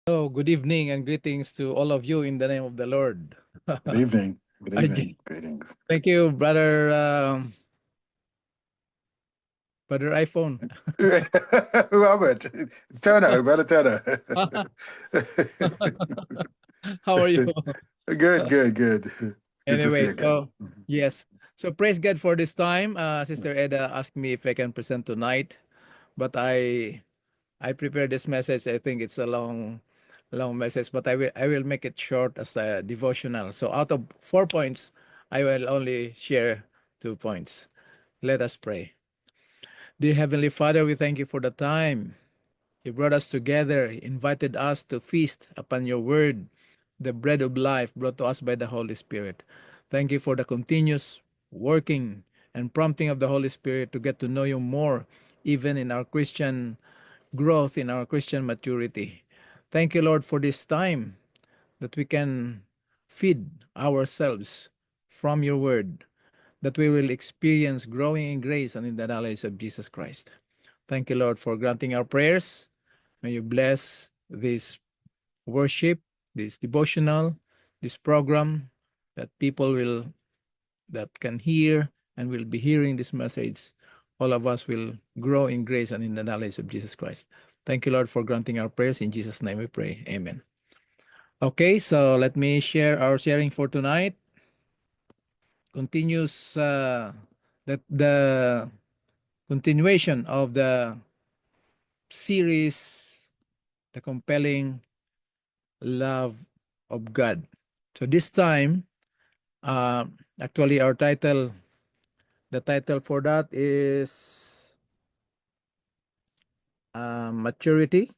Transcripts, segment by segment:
Hello, good evening and greetings to all of you in the name of the Lord. Good evening. Good I evening. j- Greetings. Thank you, brother iPhone. Robert, Turner, brother Turner. How are you? Good, good, good. Good to see Anyway, you again. so yes. So praise God for this time. Sister Eda asked me if I can present tonight, but I prepared this message. I think it's a long message, but I will make it short as a devotional. So out of 4 points, I will only share 2 points. Let us pray. Dear Heavenly Father, we thank you for the time you brought us together, invited us to feast upon your word, the bread of life brought to us by the Holy Spirit. Thank you for the continuous working and prompting of the Holy Spirit to get to know you more, even in our Christian growth, in our Christian maturity. Thank you, Lord, for this time that we can feed ourselves from your word, that we will experience growing in grace and in the knowledge of Jesus Christ. Thank you, Lord, for granting our prayers. May you bless this worship, this devotional, this program, that people will that can hear and will be hearing this message. All of us will grow in grace and in the knowledge of Jesus Christ. Thank you, Lord, for granting our prayers. In Jesus' name we pray. Amen. Okay, so let me share our sharing for tonight. Continues the continuation of the series, The Compelling Love of God. So this time, uh, actually the title for that is Maturity.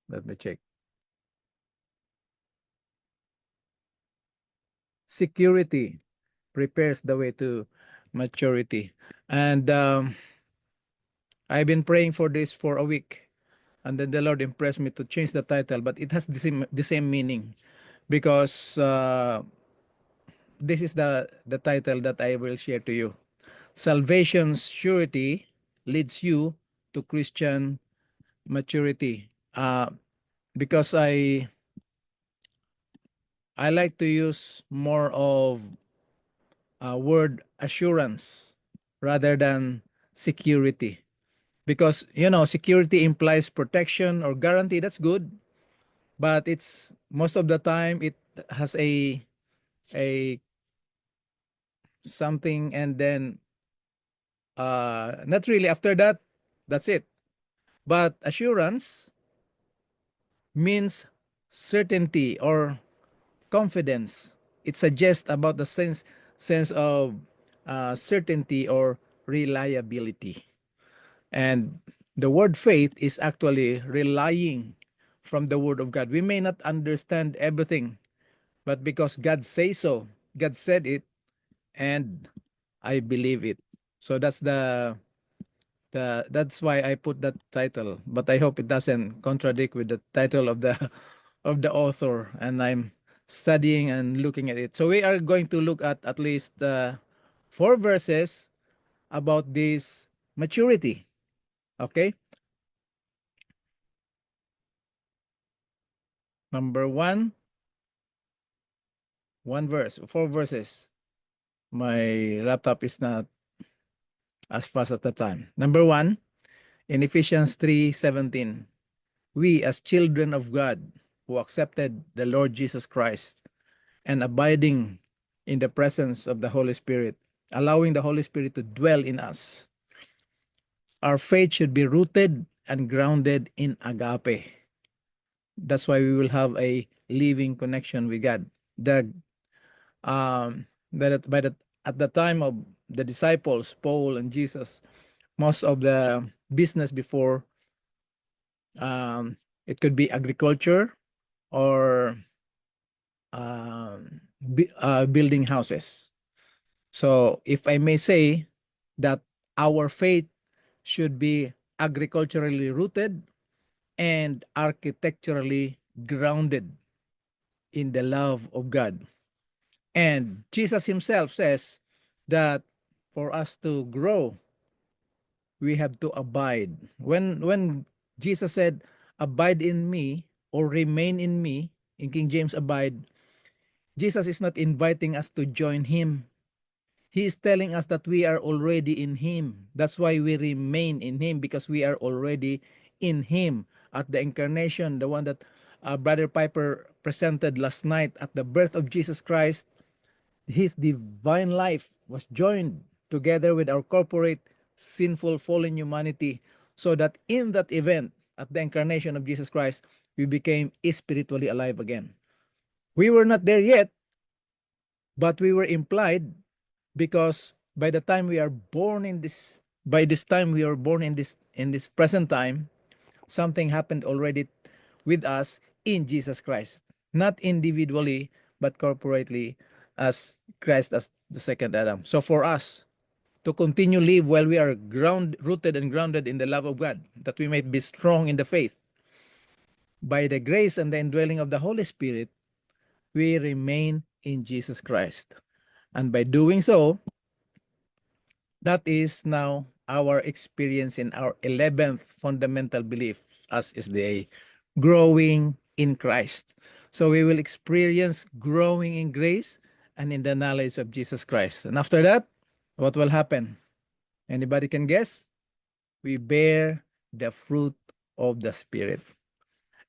Let me check. Security prepares the way to maturity. And I've been praying for this for a week. And then the Lord impressed me to change the title, but it has the same meaning, because this is the title that I will share to you. Salvation's surety leads you to Christian maturity. Because I like to use more of word assurance rather than security, because security implies protection or guarantee. That's good, but it's most of the time it has a something, and then not really after that, that's it. But assurance means certainty or confidence. It suggests about the sense of certainty or reliability. And the word faith is actually relying from the word of God. We may not understand everything, but because God says so, God said it, and I believe it. So that's why I put that title. But I hope it doesn't contradict with the title of the of the author. And I'm studying and looking at it. So we are going to look at least 4 verses about this maturity. Okay. Number one verse, 4 verses. My laptop is not as fast at the time. Number one, in Ephesians 3:17, we as children of God who accepted the Lord Jesus Christ and abiding in the presence of the Holy Spirit, allowing the Holy Spirit to dwell in us. Our faith should be rooted and grounded in agape. That's why we will have a living connection with God. The by the at the time of the disciples, Paul and Jesus, most of the business before, it could be agriculture or building houses. So if I may say that our faith should be agriculturally rooted and architecturally grounded in the love of God. And Jesus himself says that for us to grow, we have to abide. When Jesus said, abide in me or remain in me, in King James, abide, Jesus is not inviting us to join him. He is telling us that we are already in him. That's why we remain in him, because we are already in him. At the incarnation, the one that Brother Piper presented last night, at the birth of Jesus Christ, his divine life was joined together with our corporate sinful fallen humanity, so that in that event, at the incarnation of Jesus Christ, we became spiritually alive again. We were not there yet, but we were implied, because by the time we are born in this by this time we are born in this present time, something happened already with us in Jesus Christ, not individually but corporately, as Christ as the second Adam. So for us to continue live while we are rooted and grounded in the love of God, that we might be strong in the faith, by the grace and the indwelling of the Holy Spirit, we remain in Jesus Christ. And by doing so, that is now our experience in our 11th fundamental belief, as is the growing in Christ. So we will experience growing in grace and in the knowledge of Jesus Christ. And after that, what will happen? Anybody can guess? We bear the fruit of the Spirit.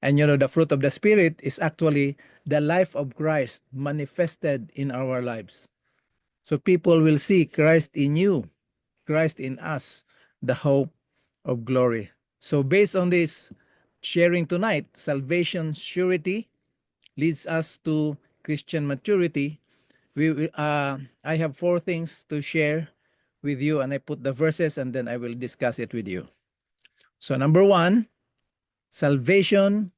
And the fruit of the Spirit is actually the life of Christ manifested in our lives. So people will see Christ in you, Christ in us, the hope of glory. So based on this sharing tonight, salvation surety leads us to Christian maturity. I have 4 things to share with you, and I put the verses and then I will discuss it with you. So number 1, salvation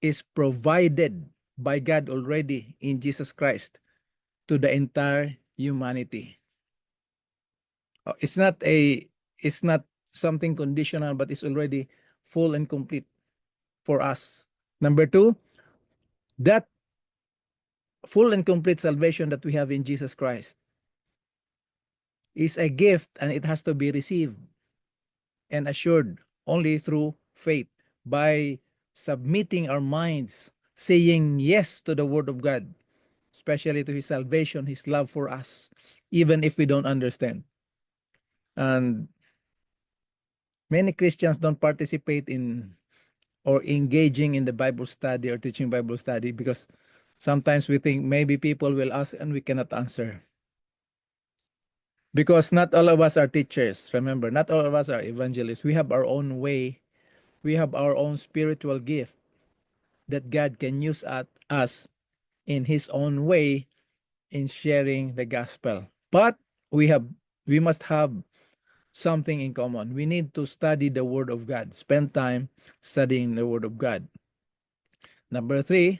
is provided by God already in Jesus Christ to the entire humanity. It's not something conditional, but it's already full and complete for us. Number 2, that full and complete salvation that we have in Jesus Christ is a gift, and it has to be received and assured only through faith, by submitting our minds, saying yes to the Word of God, especially to His salvation, His love for us, even if we don't understand. And many Christians don't participate in or engaging in the Bible study or teaching Bible study, because sometimes we think maybe people will ask and we cannot answer. Because not all of us are teachers. Remember, not all of us are evangelists. We have our own way. We have our own spiritual gift that God can use at us in His own way in sharing the gospel. But we must have something in common. We need to study the Word of God. Spend time studying the Word of God. Number 3,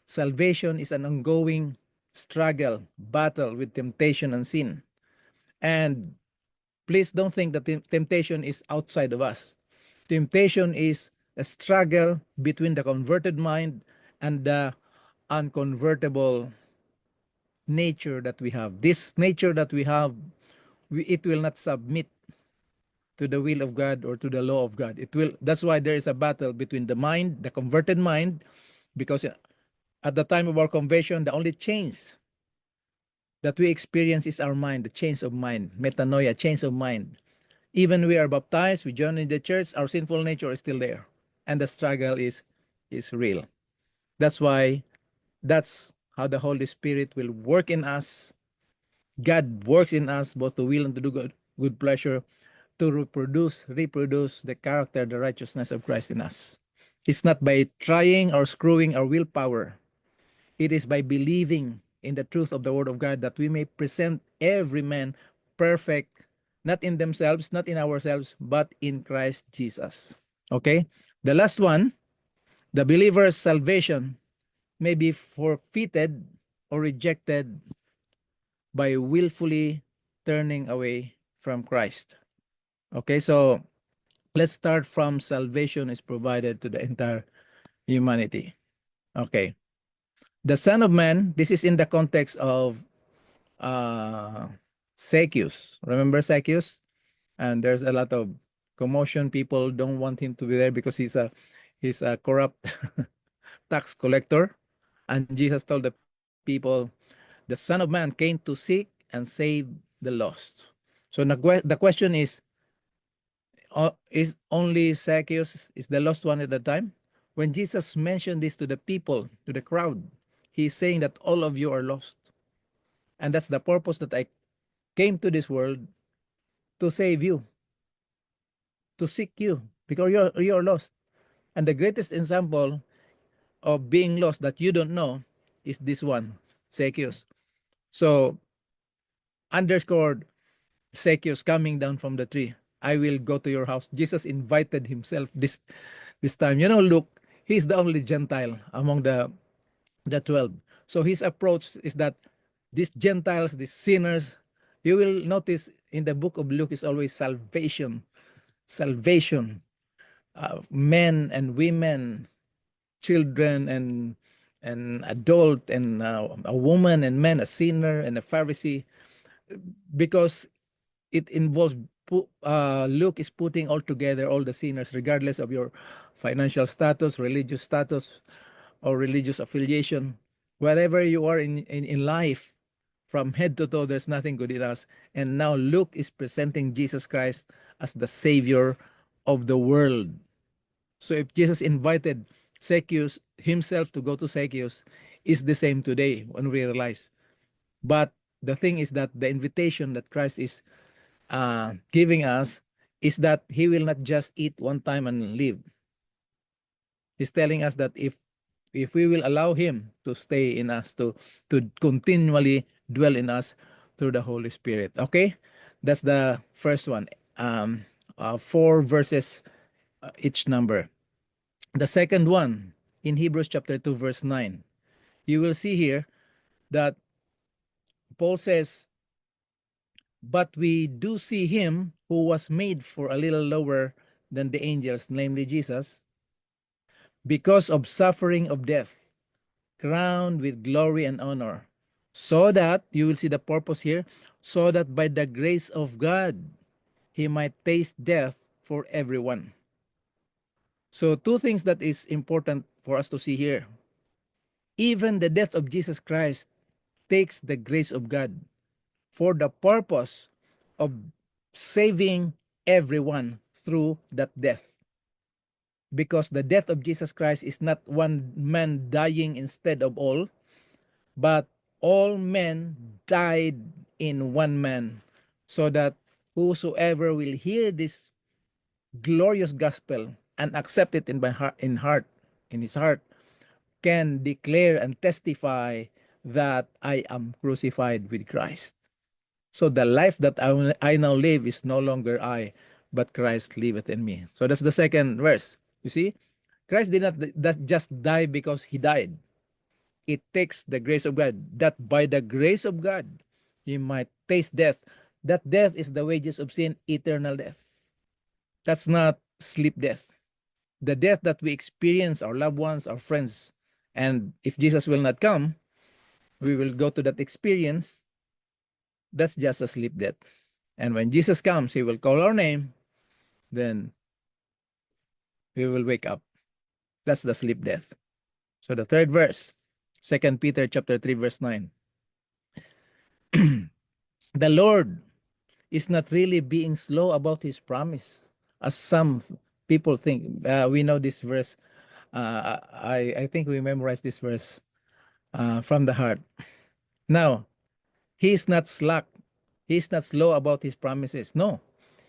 salvation is an ongoing struggle, battle with temptation and sin. And please don't think that temptation is outside of us. Temptation is a struggle between the converted mind and the unconvertible nature that we have. This nature that we have, it will not submit to the will of God or to the law of God. That's why there is a battle between the mind, the converted mind, because at the time of our conversion, the only change that we experience is our mind, the change of mind, metanoia, change of mind. Even we are baptized, we join in the church, our sinful nature is still there, and the struggle is real. That's how the Holy Spirit will work in us. God works in us both to will and to do good pleasure, to reproduce the character, the righteousness of Christ in us. It's not by trying or screwing our willpower. It is by believing in the truth of the Word of God, that we may present every man perfect, not in themselves, not in ourselves, but in Christ Jesus. Okay? The last one, the believer's salvation may be forfeited or rejected by willfully turning away from Christ. Okay, so let's start from salvation is provided to the entire humanity. Okay. The Son of Man, this is in the context of Zacchaeus. Remember Zacchaeus? And there's a lot of commotion. People don't want him to be there because he's He's a corrupt tax collector. And Jesus told the people, the Son of Man came to seek and save the lost. So the question is only Zacchaeus is the lost one at the time? When Jesus mentioned this to the people, to the crowd, he's saying that all of you are lost. And that's the purpose that I came to this world, to save you, to seek you, because you're lost. And the greatest example of being lost that you don't know is this one, Zacchaeus. So underscored Zacchaeus coming down from the tree. I will go to your house. Jesus invited himself this time. You know, Luke, he's the only Gentile among the 12. So his approach is that these Gentiles, these sinners, you will notice in the book of Luke is always salvation, salvation, men and women, children and adult and a woman and man, a sinner and a Pharisee, because it involves Luke is putting all together all the sinners, regardless of your financial status, or religious affiliation, wherever you are in life, from head to toe, there's nothing good in us. And now Luke is presenting Jesus Christ as the Savior of the world. So if Jesus invited Zacchaeus himself to go to Zacchaeus, is the same today when we realize. But the thing is that the invitation that Christ is giving us is that he will not just eat one time and leave. He's telling us that if we will allow him to stay in us, to continually dwell in us through the Holy Spirit. Okay, that's the first one. 4 verses each number. The second one in Hebrews chapter 2 verse 9, you will see here that Paul says, but we do see him who was made for a little lower than the angels, namely Jesus, because of suffering of death, crowned with glory and honor, so that, you will see the purpose here, so that by the grace of God, he might taste death for everyone. So two things that is important for us to see here. Even the death of Jesus Christ takes the grace of God for the purpose of saving everyone through that death. Because the death of Jesus Christ is not one man dying instead of all, but all men died in one man, so that whosoever will hear this glorious gospel and accept it in his heart, can declare and testify that I am crucified with Christ. So the life that I now live is no longer I, but Christ liveth in me. So that's the second verse. You see, Christ did not just die because he died. It takes the grace of God, that by the grace of God, he might taste death. That death is the wages of sin, eternal death. That's not sleep death. The death that we experience, our loved ones, our friends, and if Jesus will not come, we will go to that experience. That's just a sleep death. And when Jesus comes, he will call our name, then we will wake up. That's the sleep death. So the third verse, 2 Peter chapter 3, verse 9. The Lord is not really being slow about his promise, as some people think. We know this verse. I think we memorized this verse from the heart. Now, he is not slack. He is not slow about his promises. No,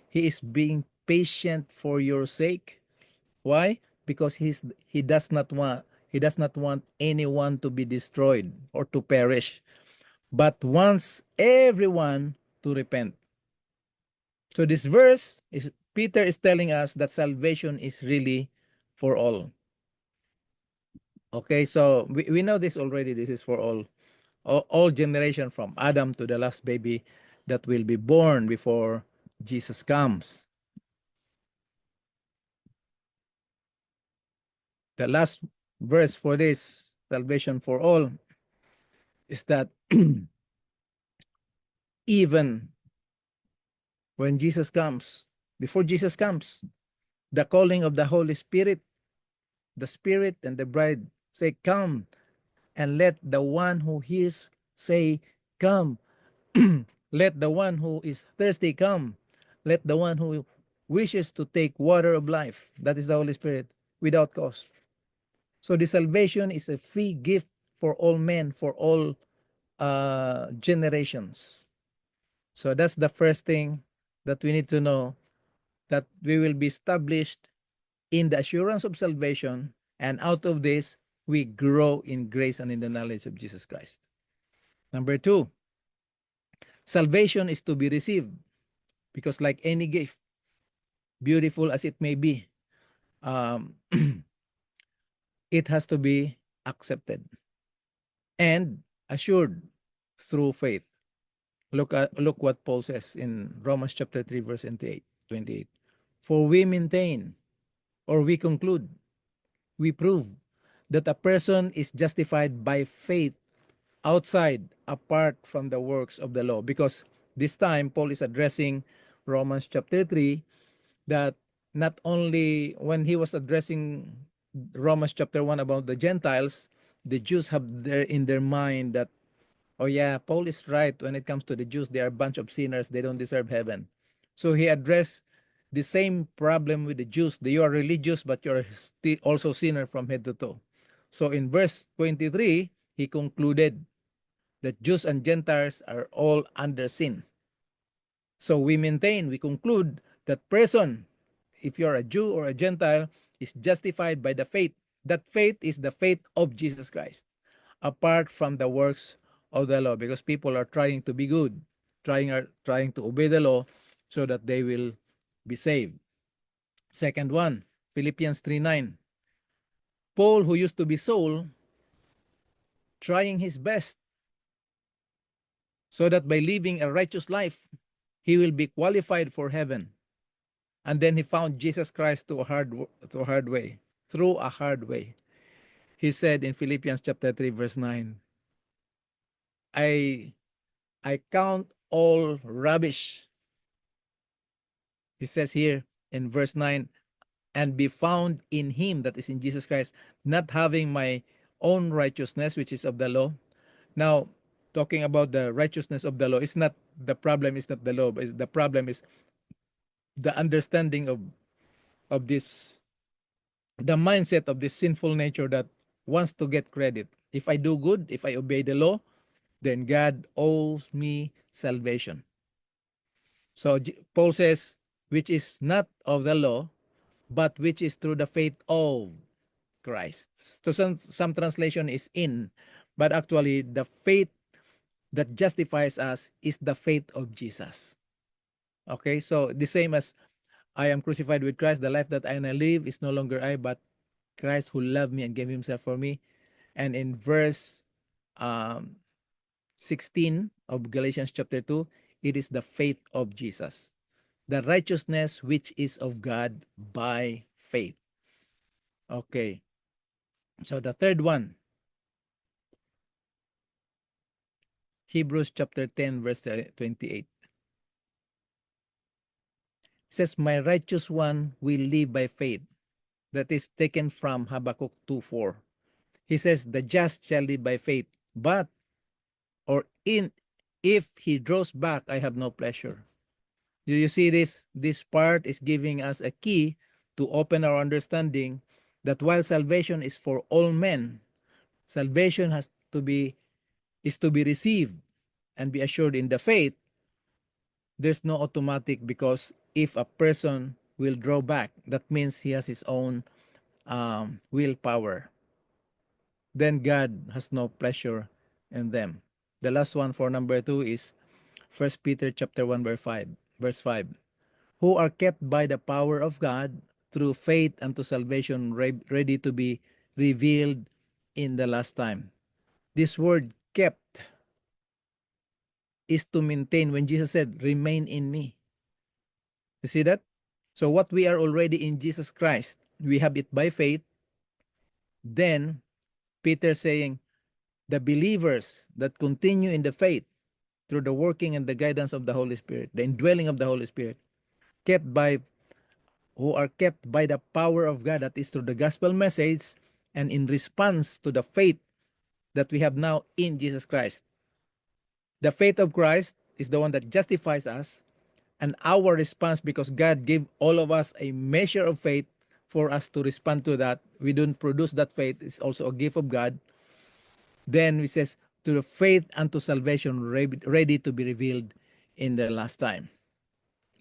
he is being patient for your sake. Why? Because he does not want anyone to be destroyed or to perish, but wants everyone to repent. So this verse is Peter is telling us that salvation is really for all. Okay, so we know this already. This is for all generation, from Adam to the last baby that will be born before Jesus comes. The last verse for this salvation for all is that even when Jesus comes, before Jesus comes, the calling of the Holy Spirit The Spirit and the bride say, "Come," and let the one who hears say, "Come." Let the one who is thirsty come. Let the one who wishes to take water of life, that is the Holy Spirit, without cost. So the salvation is a free gift for all men, for all generations. So that's the first thing that we need to know, that we will be established in the assurance of salvation, and out of this, we grow in grace and in the knowledge of Jesus Christ. Number two, salvation is to be received, because like any gift, beautiful as it may be, um, it has to be accepted and assured through faith. Look what Paul says in Romans chapter 3 verse 28. For we maintain, or we conclude, we prove that a person is justified by faith outside, apart from the works of the law. Because this time Paul is addressing Romans chapter 3, that not only when he was addressing Romans chapter 1 about the Gentiles, the Jews have in their mind that, oh yeah, Paul is right when it comes to the Jews, they are a bunch of sinners, they don't deserve heaven. So he addressed the same problem with the Jews. You are religious, but you're also sinner from head to toe. So in verse 23, he concluded that Jews and Gentiles are all under sin. So we conclude that person, if you're a Jew or a Gentile, is justified by the faith. That faith is the faith of Jesus Christ, apart from the works of the law, because people are trying to be good, trying to obey the law so that they will be saved. Second one, Philippians 3:9. Paul, who used to be Saul, trying his best so that by living a righteous life, he will be qualified for heaven. And then he found Jesus Christ through a hard way. Through a hard way. He said in Philippians chapter 3 verse 9, I count all rubbish. He says here in verse 9, and be found in him, that is in Jesus Christ, not having my own righteousness, which is of the law. Now, talking about the righteousness of the law, it's not the problem is not the law, but the problem is the understanding of this, the mindset of this sinful nature that wants to get credit. If I do good, if I obey the law, then God owes me salvation. So Paul says, which is not of the law, but which is through the faith of Christ. So some translation is in, but actually the faith that justifies us is the faith of Jesus. Okay, so the same as I am crucified with Christ, the life that I now live is no longer I, but Christ who loved me and gave himself for me. And in verse um, 16 of Galatians chapter 2, it is the faith of Jesus, the righteousness which is of God by faith. Okay, so the third one, Hebrews chapter 10 verse 28. It says, my righteous one will live by faith. That is taken from Habakkuk 2:4. He says, the just shall live by faith, but, or in, if he draws back, I have no pleasure. Do you see this? This part is giving us a key to open our understanding that while salvation is for all men, salvation is to be received and be assured in the faith. There's no automatic, because if a person will draw back, that means he has his own willpower. Then God has no pleasure in them. The last one for number 2 is 1 Peter chapter 1 verse 5. Who are kept by the power of God through faith unto salvation, ready to be revealed in the last time. This word kept is to maintain. When Jesus said, remain in me. You see that? So what we are already in Jesus Christ, we have it by faith. Then Peter saying, the believers that continue in the faith through the working and the guidance of the Holy Spirit, the indwelling of the Holy Spirit, kept by who are kept by the power of God, that is through the gospel message and in response to the faith that we have now in Jesus Christ. The faith of Christ is the one that justifies us, and our response, because God gave all of us a measure of faith for us to respond to that. We don't produce that faith, it's also a gift of God. Then we says to the faith unto salvation ready to be revealed in the last time.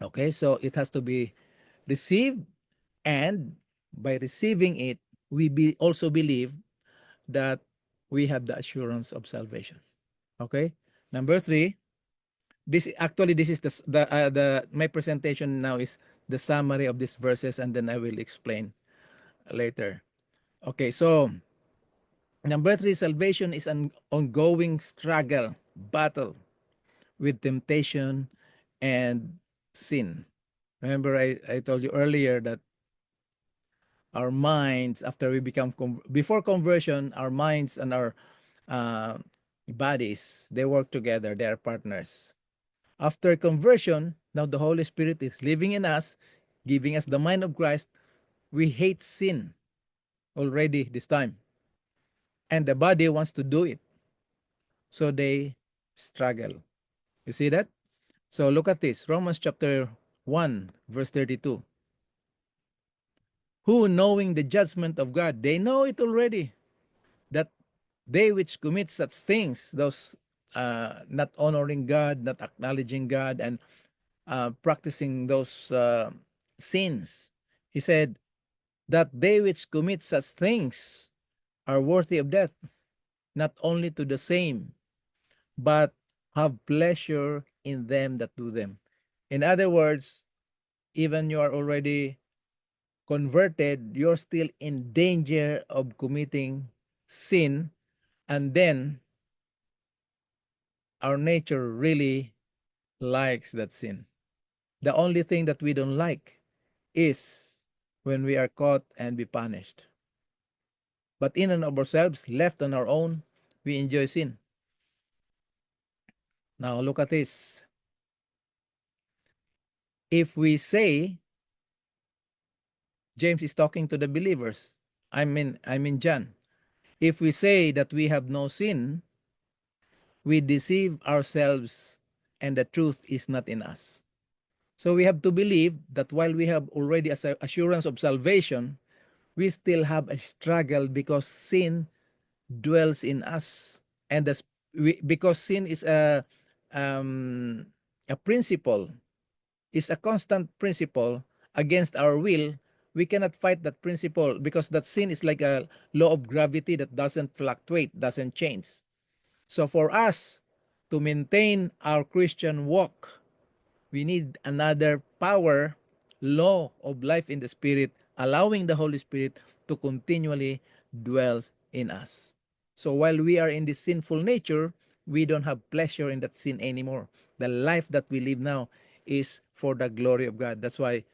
Okay, so it has to be received, and by receiving it, also believe that we have the assurance of salvation. Okay, number three. This is the my presentation now is the summary of these verses, and then I will explain later. Okay, so number three, salvation is an ongoing struggle, battle with temptation and sin. Remember, I told you earlier that our minds, after we become before conversion, our minds and our uh, bodies, they work together, they are partners. After conversion, now the Holy Spirit is living in us, giving us the mind of Christ. We hate sin already this time, and the body wants to do it, so they struggle. You see that? So look at this, Romans chapter 1 verse 32. Who, knowing the judgment of God, they know it already, that they which commit such things, those not honoring God, not acknowledging God, and practicing those sins, he said that they which commit such things are worthy of death, not only to the same, but have pleasure in them that do them. In other words, even you are already converted, you're still in danger of committing sin, and then our nature really likes that sin. The only thing that we don't like is when we are caught and be punished. But in and of ourselves, left on our own, we enjoy sin. Now look at this. If we say, James is talking to the believers. I mean John. If we say that we have no sin, we deceive ourselves and the truth is not in us. So we have to believe that while we have already assurance of salvation, we still have a struggle because sin dwells in us, and because sin is um, a principle, is a constant principle against our will. We cannot fight that principle because that sin is like a law of gravity that doesn't fluctuate, doesn't change. So for us to maintain our Christian walk, we need another power, law of life in the Spirit, allowing the Holy Spirit to continually dwells in us. So while we are in this sinful nature, we don't have pleasure in that sin anymore. The life that we live now is for the glory of God. That's why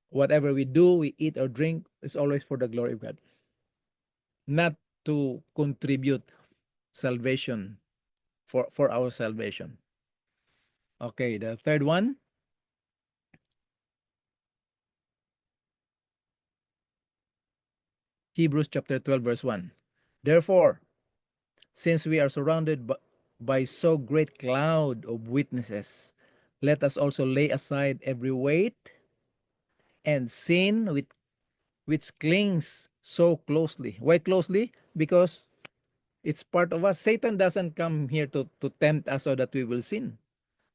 whatever we do, we eat or drink, is always for the glory of God, not to contribute salvation for our salvation. Okay, the third one, Hebrews chapter 12 verse 1. Therefore, since we are surrounded by so great cloud of witnesses, let us also lay aside every weight and sin which clings so closely. Why closely? Because it's part of us. Satan doesn't come here to tempt us so that we will sin.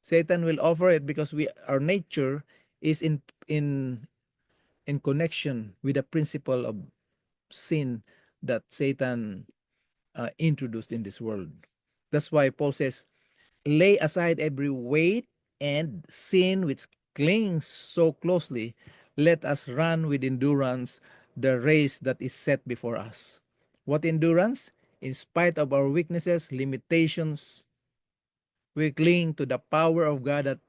Satan will offer it because our nature is in in connection with the principle of sin that Satan introduced in this world. That's why Paul says, lay aside every weight and sin which clings so closely. Let us run with endurance the race that is set before us. What endurance? In spite of our weaknesses, limitations, we cling to the power of God, that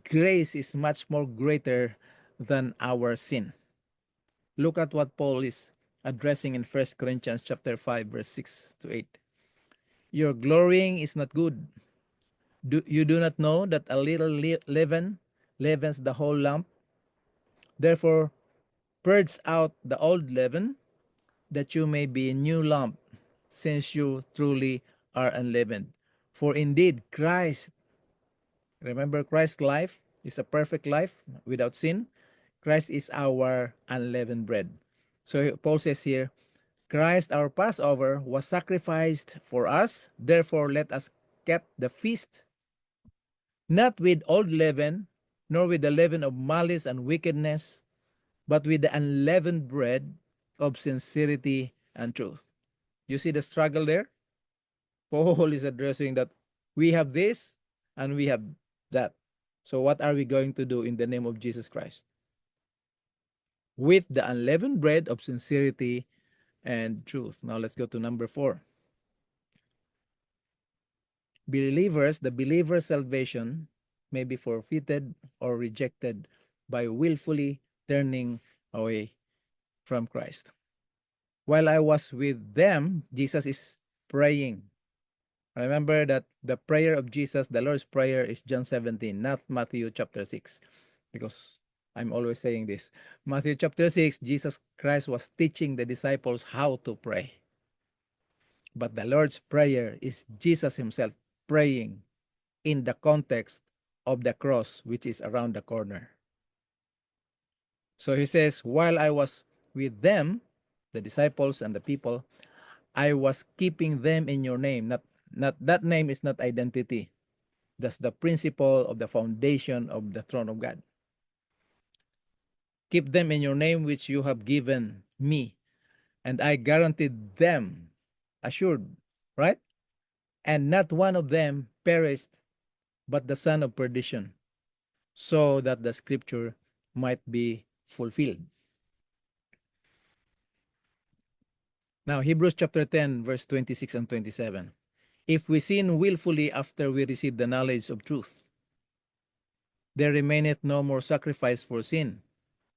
grace is much more greater than our sin. Look at what Paul is addressing in 1 Corinthians chapter 5 verse 6 to 8. Your glorying is not good. You do not know that a little leaven leavens the whole lump? Therefore, purge out the old leaven, that you may be a new lump, since you truly are unleavened. For indeed, Christ, remember Christ's life is a perfect life without sin. Christ is our unleavened bread. So Paul says here, Christ our Passover was sacrificed for us. Therefore, let us keep the feast not with old leaven, nor with the leaven of malice and wickedness, but with the unleavened bread of sincerity and truth. You see the struggle there? Paul is addressing that we have this and we have that. So, what are we going to do in the name of Jesus Christ? With the unleavened bread of sincerity and truth. Now, let's go to number 4. Believers, the believer's salvation may be forfeited or rejected by willfully turning away from Christ. While I was with them, Jesus is praying. Remember that the prayer of Jesus, the Lord's Prayer, is John 17, not Matthew chapter 6. Because I'm always saying this. Matthew chapter 6, Jesus Christ was teaching the disciples how to pray. But the Lord's Prayer is Jesus himself praying in the context of the cross, which is around the corner. So he says, while I was with them, the disciples and the people, I was keeping them in your name. Not that name is not identity. That's the principle of the foundation of the throne of God. Keep them in your name which you have given me, and I guaranteed them, assured, right? And not one of them perished, but the son of perdition, so that the scripture might be fulfilled. Now, Hebrews chapter 10, verse 26 and 27. If we sin willfully after we receive the knowledge of truth, there remaineth no more sacrifice for sin,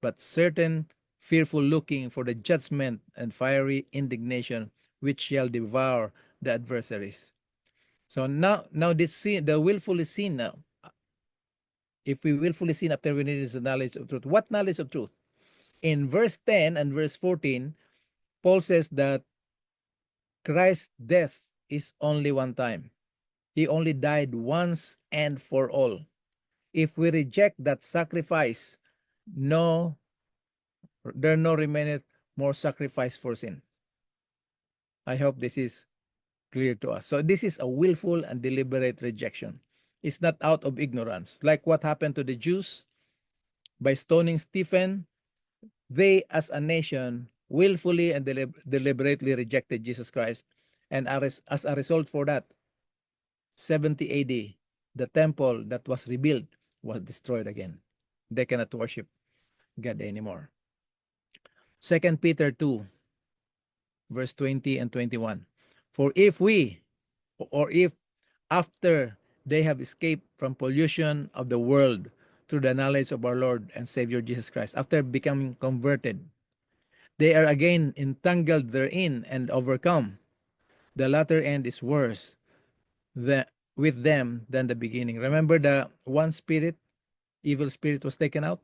but certain fearful looking for the judgment and fiery indignation which shall devour the adversaries. So now this sin, the willfully sin now. If we willfully sin after we need the knowledge of truth, what knowledge of truth? In verse 10 and verse 14, Paul says that Christ's death is only one time. He only died once and for all. If we reject that sacrifice, no, there no remaineth more sacrifice for sin. I hope this is clear to us. So this is a willful and deliberate rejection. It's not out of ignorance. Like what happened to the Jews by stoning Stephen, they as a nation willfully and deliberately rejected Jesus Christ. And as a result for that, 70 AD, the temple that was rebuilt was destroyed again. They cannot worship God anymore. 2 Peter 2, verse 20 and 21. For if we, or if after they have escaped from pollution of the world through the knowledge of our Lord and Savior Jesus Christ, after becoming converted, they are again entangled therein and overcome, the latter end is worse with them than the beginning. Remember the one spirit, evil spirit was taken out,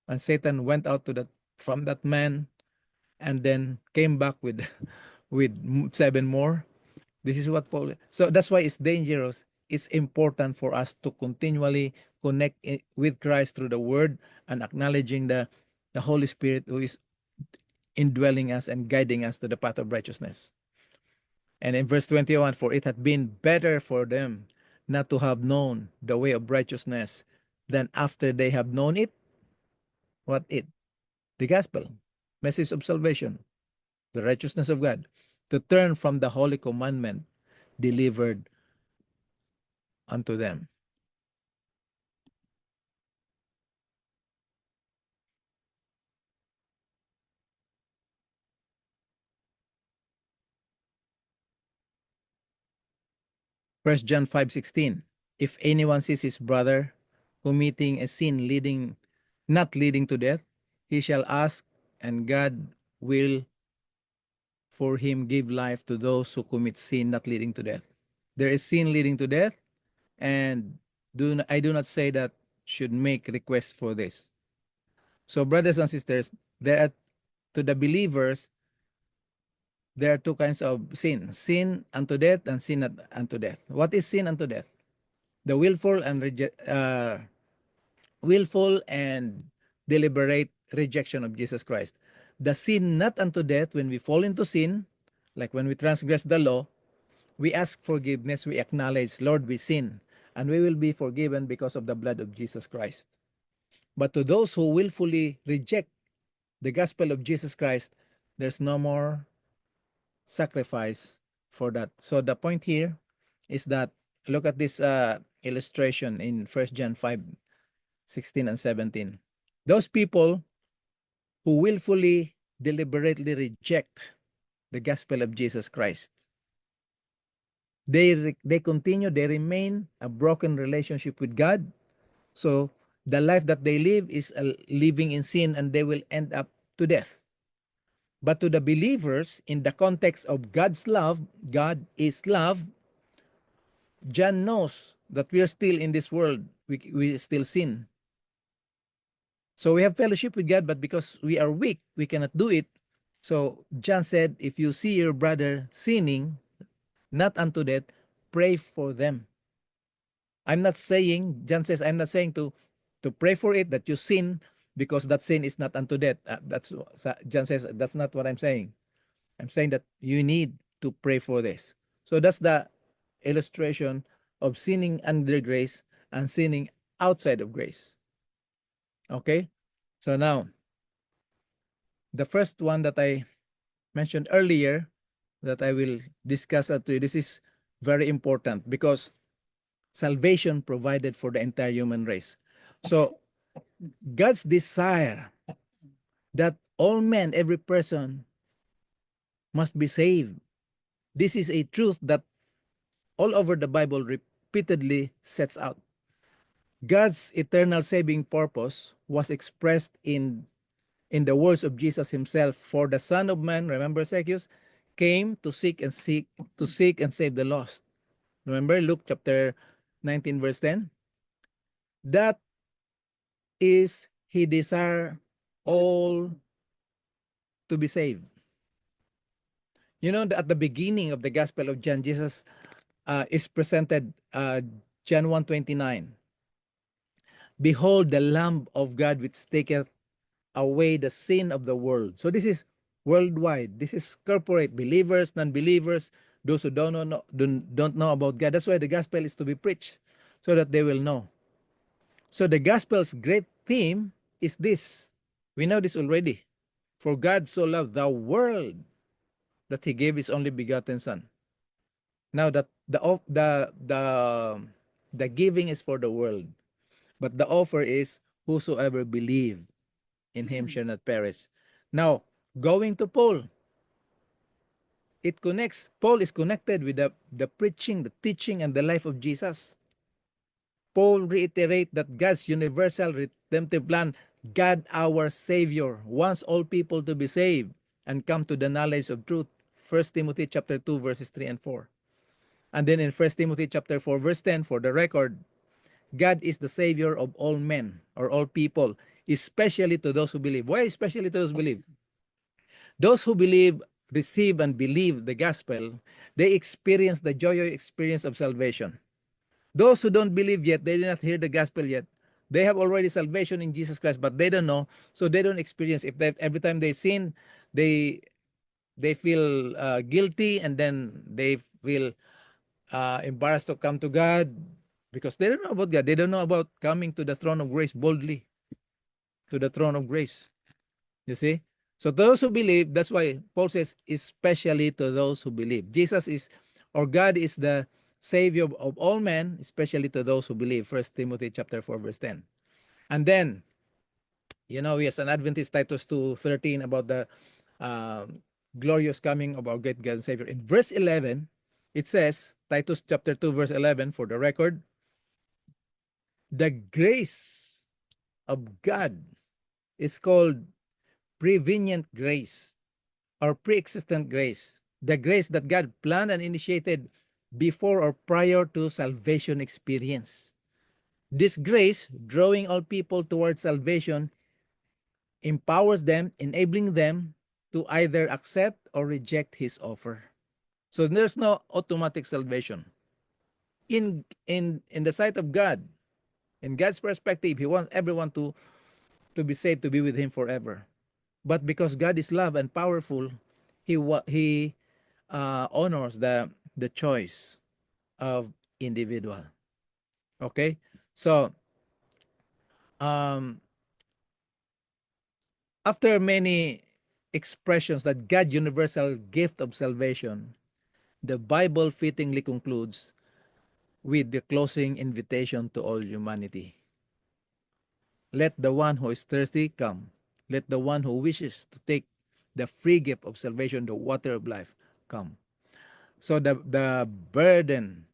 and Satan went out to that from that man, and then came back with with 7 more. This is what Paul. So that's why it's dangerous. It's important for us to continually connect with Christ through the Word and acknowledging the Holy Spirit who is indwelling us and guiding us to the path of righteousness. And in verse 21, for it had been better for them not to have known the way of righteousness than after they have known it. What it? The gospel, message of salvation, the righteousness of God, to turn from the holy commandment delivered unto them. First John 5:16. If anyone sees his brother committing a sin not leading to death, he shall ask, and God will for him give life to those who commit sin not leading to death. There is sin leading to death, and I do not say that should make requests for this. So, brothers and sisters, there are, to the believers, there are two kinds of sin: sin unto death and sin unto death. What is sin unto death? The willful and deliberate rejection of Jesus Christ. The sin not unto death, when we fall into sin, like when we transgress the law, we ask forgiveness, we acknowledge, Lord, we sin, and we will be forgiven because of the blood of Jesus Christ. But to those who willfully reject the gospel of Jesus Christ, there's no more sacrifice for that. So the point here is that, look at this illustration in 1 John 5:16 and 17. Those people who willfully, deliberately reject the gospel of Jesus Christ, they continue, they remain a broken relationship with God. So the life that they live is living in sin, and they will end up to death. But to the believers, in the context of God's love, God is love, John knows that we are still in this world, we still sin. So we have fellowship with God, but because we are weak, we cannot do it. So John said, if you see your brother sinning, not unto death, pray for them. I'm not saying, John says, I'm not saying to pray for it, that you sin, because that sin is not unto death. That's John says, that's not what I'm saying. I'm saying that you need to pray for this. So that's the illustration of sinning under grace and sinning outside of grace. Okay? So now, the first one that I mentioned earlier, that I will discuss that to you, this is very important because salvation provided for the entire human race. So God's desire that all men, every person, must be saved. This is a truth that all over the Bible repeatedly sets out. God's eternal saving purpose was expressed in the words of Jesus himself. For the Son of Man, remember Zacchaeus, came to seek and save the lost. Remember Luke chapter 19 verse 10? That is, he desire all to be saved. You know, at the beginning of the Gospel of John, Jesus is presented, John 1:29. Behold the Lamb of God which taketh away the sin of the world. So this is worldwide. This is corporate, believers, non-believers, those who don't know about God. That's why the gospel is to be preached, so that they will know. So the gospel's great theme is this. We know this already. For God so loved the world that he gave his only begotten son. Now that the giving is for the world, but the offer is whosoever believe in him shall not perish. Now, going to Paul, it connects. Paul is connected with the preaching, the teaching, and the life of Jesus. Paul reiterates that God's universal redemptive plan, God our Savior, wants all people to be saved and come to the knowledge of truth. 1 Timothy chapter 2, verses 3 and 4. And then in 1 Timothy chapter 4, verse 10, for the record, God is the Savior of all men or all people, especially to those who believe. Why especially to those who believe? Those who believe, receive, and believe the gospel, they experience the joyous experience of salvation. Those who don't believe yet, they did not hear the gospel yet. They have already salvation in Jesus Christ, but they don't know, so they don't experience. If every time they sin, they feel guilty, and then they feel embarrassed to come to God because they don't know about God. They don't know about coming to the throne of grace boldly, to the throne of grace. You see? So those who believe, that's why Paul says, especially to those who believe. Jesus is, or God is the Savior of all men, especially to those who believe. 1 Timothy chapter 4, verse 10. And then, you know, yes, an Adventist, Titus 2:13, about the glorious coming of our great God and Savior. In verse 11, it says, Titus chapter 2, verse 11, for the record, the grace of God is called prevenient grace or pre-existent grace. The grace that God planned and initiated before or prior to salvation experience. This grace, drawing all people towards salvation, empowers them, enabling them to either accept or reject his offer. So there's no automatic salvation. In the sight of God, in God's perspective, he wants everyone to be saved, to be with him forever. But because God is love and powerful, he honors the choice of individual. Okay? So, um after many expressions that God universal gift of salvation, the Bible fittingly concludes with the closing invitation to all humanity. Let the one who is thirsty come. Let the one who wishes to take the free gift of salvation, the water of life, come. So the burden,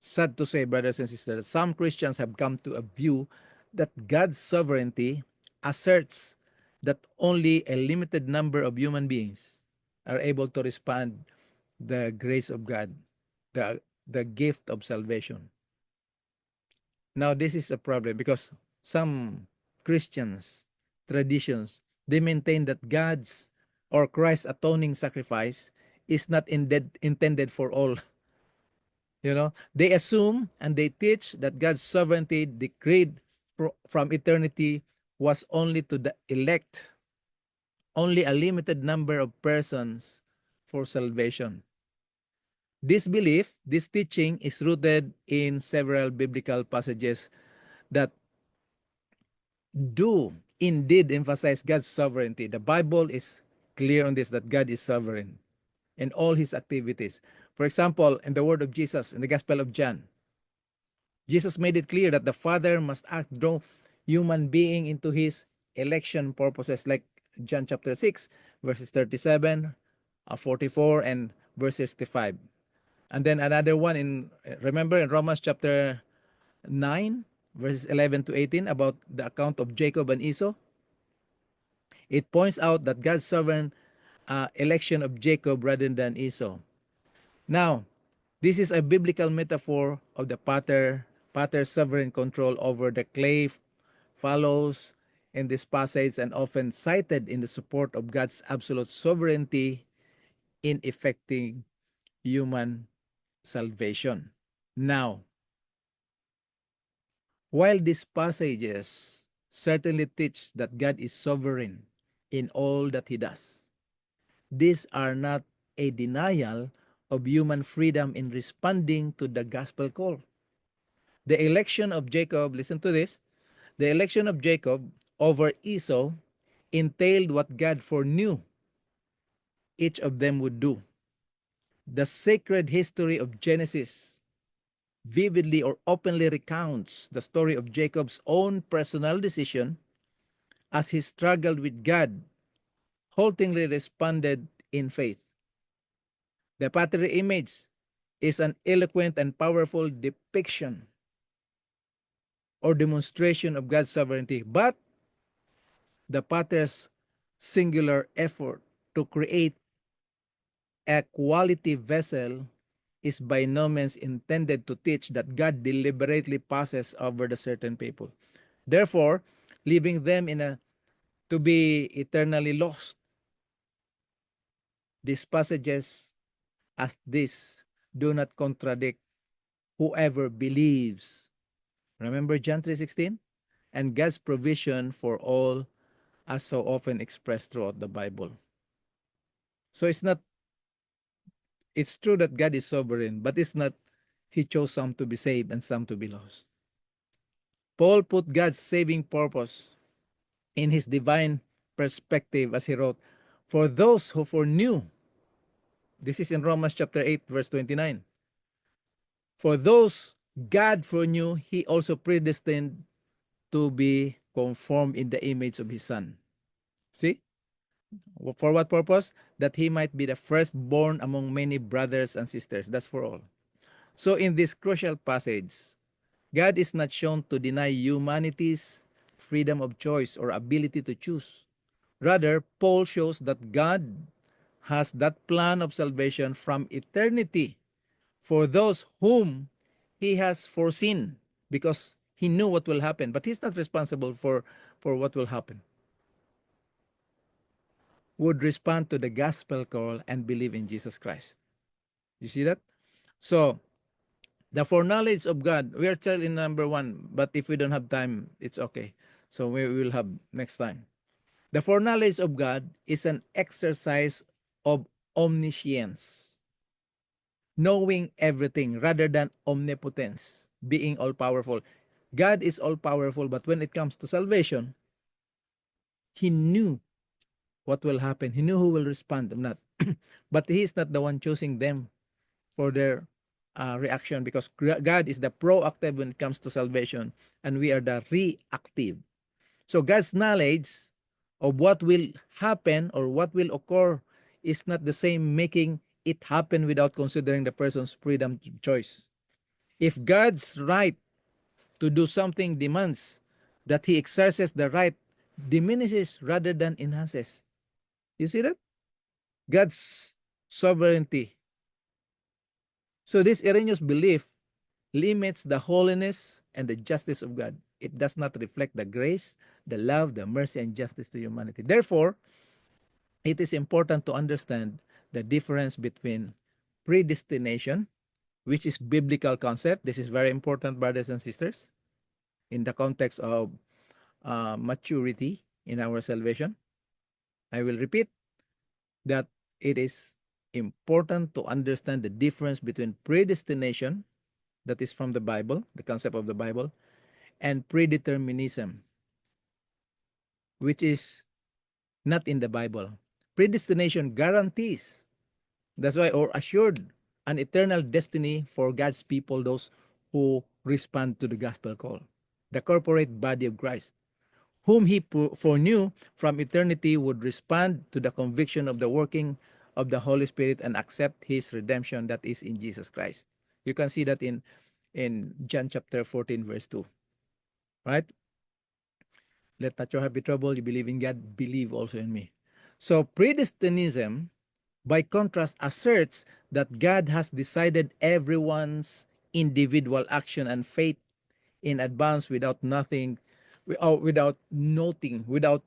sad to say, brothers and sisters, some Christians have come to a view that God's sovereignty asserts that only a limited number of human beings are able to respond the grace of God, the gift of salvation. Now this is a problem because some Christians traditions, they maintain that God's or Christ's atoning sacrifice is not intended for all. They assume and they teach that God's sovereignty decreed from eternity was only to the elect, only a limited number of persons for salvation. This belief, this teaching is rooted in several biblical passages that do indeed emphasize God's sovereignty. The Bible is clear on this, that God is sovereign in all his activities. For example, in the word of Jesus in the Gospel of John, Jesus made it clear that the Father must act draw human being into his election purposes, like John chapter 6, verses 37, 44, and verse 65. And then another one remember in Romans chapter 9, verses 11 to 18, about the account of Jacob and Esau. It points out that God's sovereign election of Jacob rather than Esau. Now, this is a biblical metaphor of the Patter's sovereign control over the clay follows in this passage and often cited in the support of God's absolute sovereignty in effecting human salvation. Now, while these passages certainly teach that God is sovereign in all that he does, these are not a denial of human freedom in responding to the gospel call. The election of Jacob, listen to this, the election of Jacob over Esau entailed what God foreknew each of them would do. The sacred history of Genesis vividly or openly recounts the story of Jacob's own personal decision as he struggled with God, haltingly responded in faith. The patriarch image is an eloquent and powerful depiction or demonstration of God's sovereignty, but the potter's singular effort to create a quality vessel is by no means intended to teach that God deliberately passes over the certain people, therefore leaving them to be eternally lost. These passages as this do not contradict whoever believes. Remember John 3:16? And God's provision for all as so often expressed throughout the Bible. So it's true that God is sovereign, but it's not he chose some to be saved and some to be lost. Paul put God's saving purpose in his divine perspective as he wrote, for those who foreknew, this is in Romans chapter 8, verse 29. For those God foreknew, he also predestined to be conformed in the image of his son. See? For what purpose? That he might be the firstborn among many brothers and sisters. That's for all. So in this crucial passage, God is not shown to deny humanity's freedom of choice or ability to choose. Rather, Paul shows that God has that plan of salvation from eternity for those whom he has foreseen, because he knew what will happen, but he's not responsible for what will happen. would respond to the gospel call and believe in Jesus Christ. You see that? So, the foreknowledge of God, we are still in number one, but if we don't have time, it's okay. So, we will have next time. The foreknowledge of God is an exercise of omniscience, knowing everything rather than omnipotence, being all powerful. God is all powerful, but when it comes to salvation, He knew what will happen. He knew who will respond or not. But He is not the one choosing them for their reaction, because God is the proactive when it comes to salvation, and we are the reactive. So God's knowledge of what will happen or what will occur is not the same making it happen without considering the person's freedom of choice. If God's right to do something demands that he exercises the right, diminishes rather than enhances. You see that? God's sovereignty. So this erroneous belief limits the holiness and the justice of God. It does not reflect the grace, the love, the mercy, and justice to humanity. Therefore, it is important to understand the difference between predestination, which is biblical concept. This is very important, brothers and sisters, in the context of maturity in our salvation. I will repeat that it is important to understand the difference between predestination, that is from the Bible, the concept of the Bible, and predeterminism, which is not in the Bible. Predestination guarantees, that's why, or assured, an eternal destiny for God's people, those who respond to the gospel call, the corporate body of Christ, whom he foreknew from eternity would respond to the conviction of the working of the Holy Spirit and accept his redemption that is in Jesus Christ. You can see that in John chapter 14, verse 2. Right? Let not your heart be troubled. You believe in God, believe also in me. So predestinism, by contrast, asserts that God has decided everyone's individual action and fate in advance without nothing, without noting, without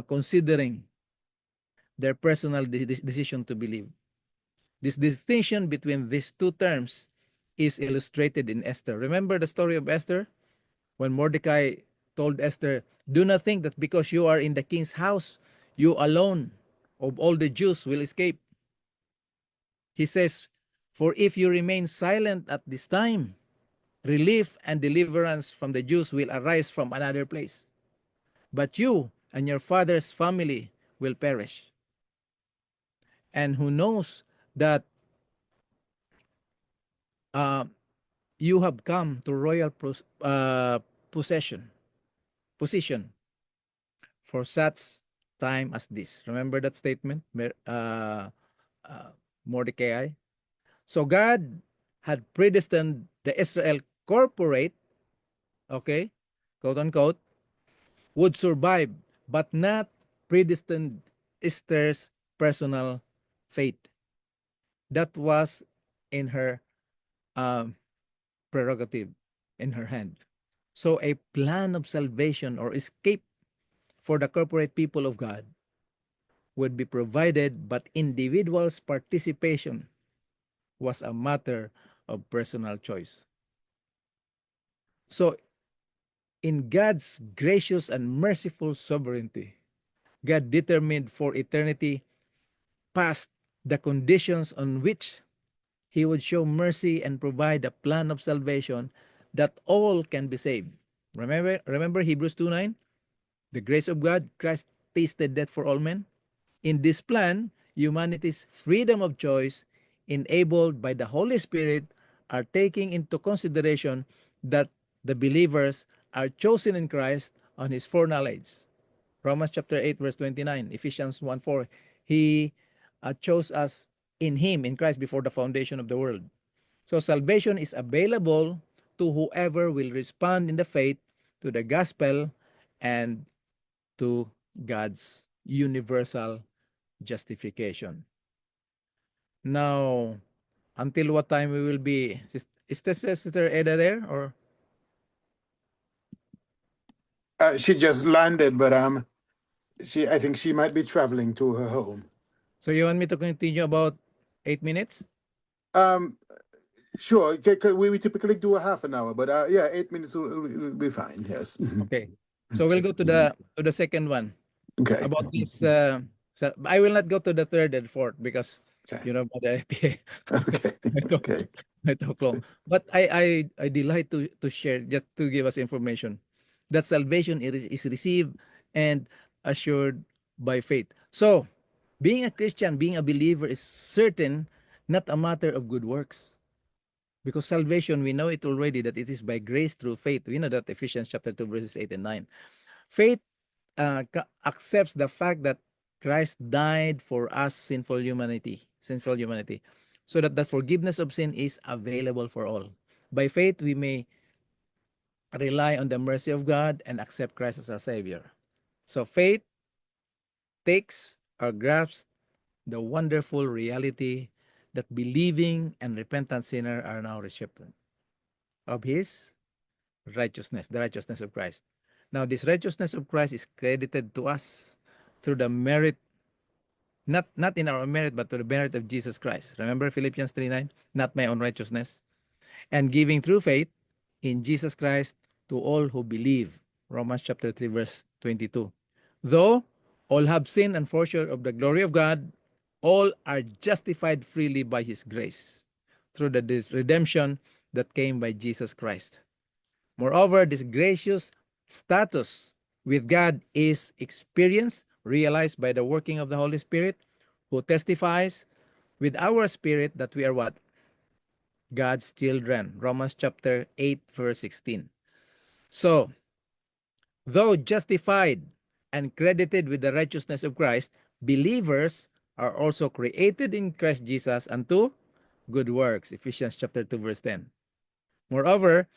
considering their personal decision to believe. This distinction between these two terms is illustrated in Esther. Remember the story of Esther? When Mordecai told Esther, "Do not think that because you are in the king's house, you alone of all the Jews will escape." He says, "For if you remain silent at this time, relief and deliverance from the Jews will arise from another place. But you and your father's family will perish." And who knows that uh, you have come to royal possession, position for such time as this. Remember that statement, uh, Mordecai? So God had predestined the Israel corporate, okay, quote unquote, would survive, but not predestined Esther's personal fate. That was in her um, prerogative, in her hand. So a plan of salvation or escape for the corporate people of God would be provided, but individuals' participation was a matter of personal choice. So, in God's gracious and merciful sovereignty, God determined for eternity past the conditions on which He would show mercy and provide a plan of salvation that all can be saved. Remember Hebrews 2:9? The grace of God, Christ tasted death for all men. In this plan, humanity's freedom of choice, enabled by the Holy Spirit, are taking into consideration that the believers are chosen in Christ on his foreknowledge. Romans chapter 8, verse 29, Ephesians 1:4. He chose us in him, in Christ, before the foundation of the world. So salvation is available to whoever will respond in the faith to the gospel and to God's universal justification. Now, until what time we will be? Is the Sister Eda there, or? She just landed, but I think she might be traveling to her home. So you want me to continue about 8 minutes? Um, sure. We typically do a half an hour, but yeah, 8 minutes will be fine. Yes. Okay. So we'll go to the second one Okay. about this. I will not go to the third and fourth because Okay. you know, but Okay. I talk, Okay. I talk long. But I delight to share, just to give us information that salvation is received and assured by faith. So being a Christian, being a believer is certain, not a matter of good works. Because salvation, we know it already that it is by grace through faith. We know that Ephesians chapter 2, verses 8 and 9. Faith accepts the fact that Christ died for us sinful humanity, so that the forgiveness of sin is available for all. By faith, we may rely on the mercy of God and accept Christ as our Savior. So faith takes or grasps the wonderful reality that believing and repentant sinner are now recipients of His righteousness, the righteousness of Christ. Now, this righteousness of Christ is credited to us through the merit, not in our merit, but to the merit of Jesus Christ. Remember Philippians 3:9, not my own righteousness, and giving through faith in Jesus Christ to all who believe. Romans chapter 3, verse 22. Though all have sinned and fall short of the glory of God, all are justified freely by His grace through this redemption that came by Jesus Christ. Moreover, this gracious status with God is experienced, realized by the working of the Holy Spirit, who testifies with our spirit that we are what? God's children. Romans chapter 8, verse 16. So, though justified and credited with the righteousness of Christ, believers are also created in Christ Jesus unto good works. Ephesians chapter 2, verse 10. Moreover,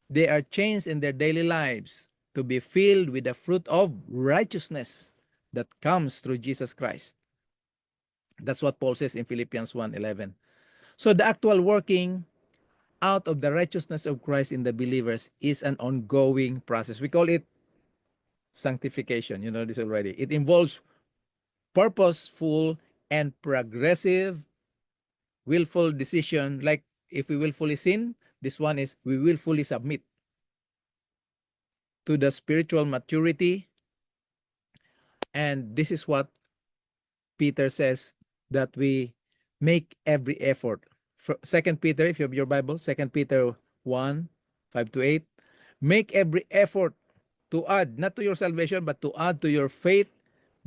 they are changed in their daily lives to be filled with the fruit of righteousness that comes through Jesus Christ. That's what Paul says in Philippians 1:11. So the actual working out of the righteousness of Christ in the believers is an ongoing process. We call it sanctification. You know this already. It involves purposeful and progressive willful decision. Like if we willfully sin, this one is we willfully submit to the spiritual maturity. And this is what Peter says, that we make every effort. Second Peter, if you have your Bible, Second Peter 1, 5 to 8, make every effort to add, not to your salvation, but to add to your faith,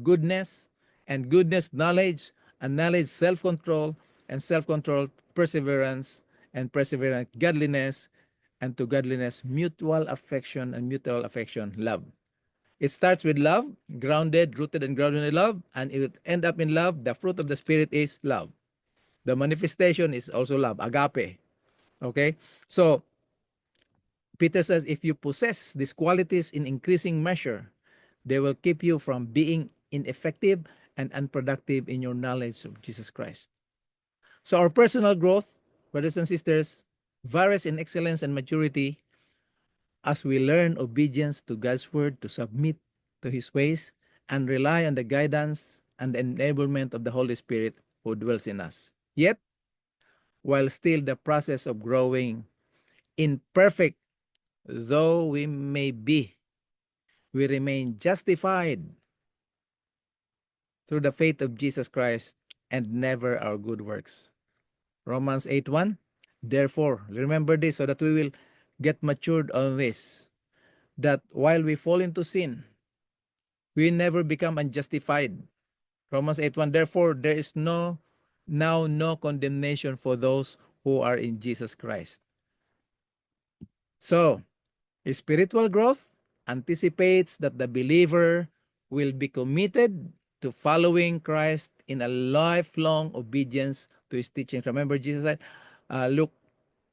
goodness, and goodness, knowledge, and knowledge, self-control, and self-control, perseverance, and perseverance, godliness, and to godliness, mutual affection, and mutual affection, love. It starts with love, grounded, rooted, and grounded in love, and it will end up in love. The fruit of the Spirit is love. The manifestation is also love, agape. Okay? So, Peter says, if you possess these qualities in increasing measure, they will keep you from being ineffective and unproductive in your knowledge of Jesus Christ. So, our personal growth, brothers and sisters, varies in excellence and maturity as we learn obedience to God's word, to submit to His ways, and rely on the guidance and the enablement of the Holy Spirit who dwells in us. Yet, while still the process of growing imperfect though we may be, we remain justified through the faith of Jesus Christ and never our good works. Romans 8:1. Therefore, remember this so that we will get matured on this, that while we fall into sin, we never become unjustified. Romans 8:1. Therefore, there is now no condemnation for those who are in Jesus Christ. So, spiritual growth anticipates that the believer will be committed to following Christ in a lifelong obedience to His teachings. Remember Jesus said, Luke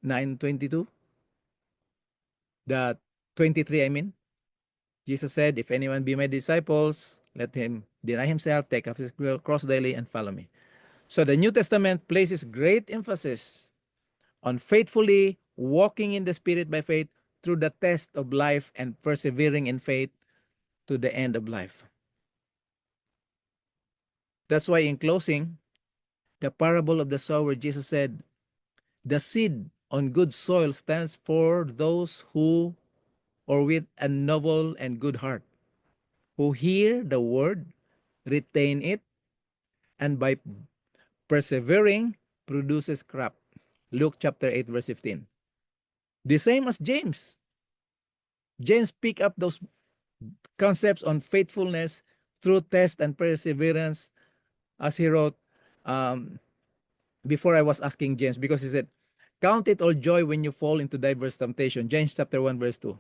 9:22, the 23, I mean. Jesus said, if anyone be my disciples, let him deny himself, take up his cross daily, and follow me. So the New Testament places great emphasis on faithfully walking in the Spirit by faith through the test of life and persevering in faith to the end of life. That's why in closing, the parable of the sower, Jesus said, the seed on good soil stands for those who, or with a noble and good heart, who hear the word, retain it, and by persevering produces crop. Luke chapter 8, verse 15. The same as James. James pick up those concepts on faithfulness through test and perseverance, as he wrote before I was asking James, because he said, count it all joy when you fall into diverse temptation. James chapter 1, verse 2.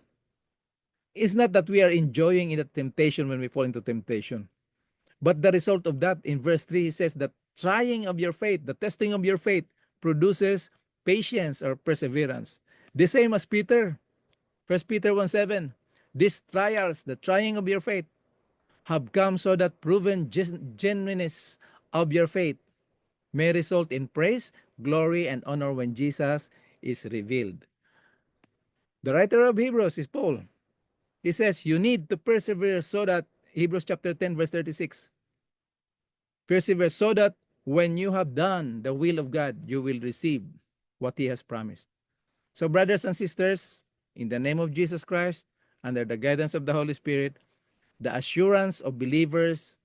It's not that we are enjoying in the temptation when we fall into temptation. But the result of that, in verse 3, he says that trying of your faith, the testing of your faith, produces patience or perseverance. The same as Peter, 1 Peter 1:7. These trials, the trying of your faith, have come so that proven genuineness of your faith may result in praise, glory, and honor when Jesus is revealed. The writer of Hebrews is Paul. He says you need to persevere so that, Hebrews chapter 10, verse 36, persevere so that when you have done the will of God, you will receive what he has promised. So, brothers and sisters, in the name of Jesus Christ, under the guidance of the Holy Spirit, the assurance of believers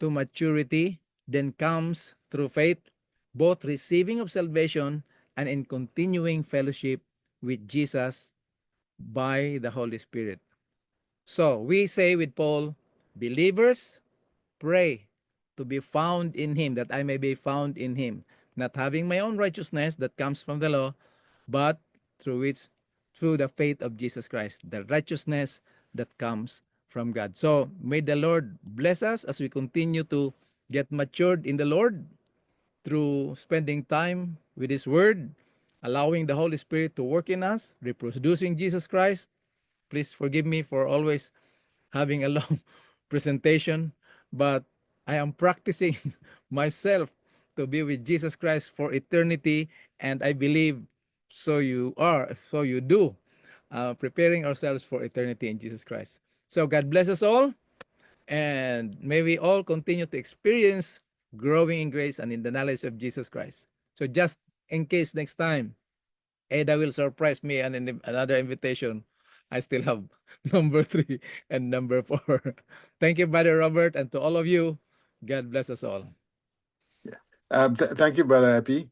to maturity then comes through faith, both receiving of salvation and in continuing fellowship with Jesus by the Holy Spirit. So, we say with Paul, believers, pray to be found in him, that I may be found in him, not having my own righteousness that comes from the law, but through the faith of Jesus Christ, the righteousness that comes from God. So may the Lord bless us as we continue to get matured in the Lord through spending time with his word, allowing the Holy Spirit to work in us, reproducing Jesus Christ. Please forgive me for always having a long presentation, but I am practicing myself to be with Jesus Christ for eternity, and I believe so you are, so you do, preparing ourselves for eternity in Jesus Christ. So God bless us all, and may we all continue to experience growing in grace and in the knowledge of Jesus Christ. So just in case next time Ada will surprise me and in another invitation, I still have number 3 and number 4. Thank you, Brother Robert, and to all of you, God bless us all. Thank you, Brother Happy.